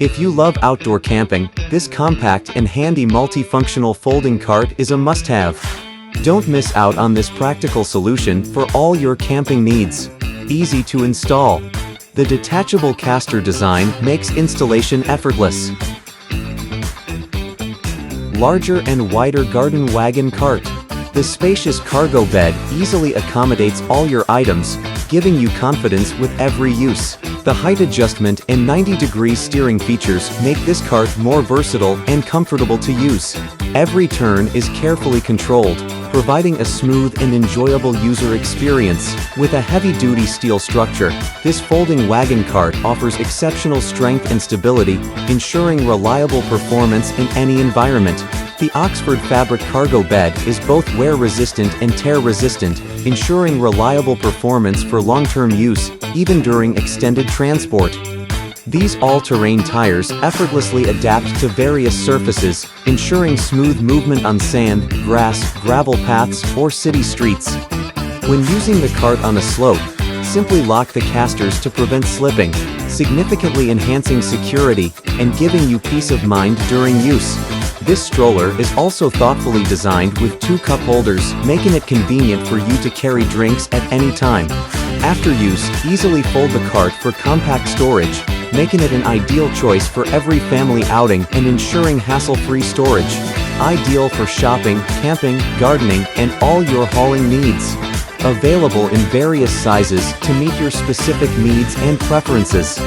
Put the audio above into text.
If you love outdoor camping, this compact and handy multifunctional folding cart is a must-have. Don't miss out on this practical solution for all your camping needs. Easy to install. The detachable caster design makes installation effortless. Larger and wider garden wagon cart. The spacious cargo bed easily accommodates all your items, giving you confidence with every use. The height adjustment and 90-degree steering features make this cart more versatile and comfortable to use. Every turn is carefully controlled, providing a smooth and enjoyable user experience. With a heavy-duty steel structure, this folding wagon cart offers exceptional strength and stability, ensuring reliable performance in any environment. The Oxford fabric cargo bed is both wear-resistant and tear-resistant, ensuring reliable performance for long-term use, even during extended transport. These all-terrain tires effortlessly adapt to various surfaces, ensuring smooth movement on sand, grass, gravel paths, or city streets. When using the cart on a slope, simply lock the casters to prevent slipping, significantly enhancing security and giving you peace of mind during use. This stroller is also thoughtfully designed with 2 cup holders, making it convenient for you to carry drinks at any time. After use, easily fold the cart for compact storage, making it an ideal choice for every family outing and ensuring hassle-free storage. Ideal for shopping, camping, gardening, and all your hauling needs. Available in various sizes to meet your specific needs and preferences.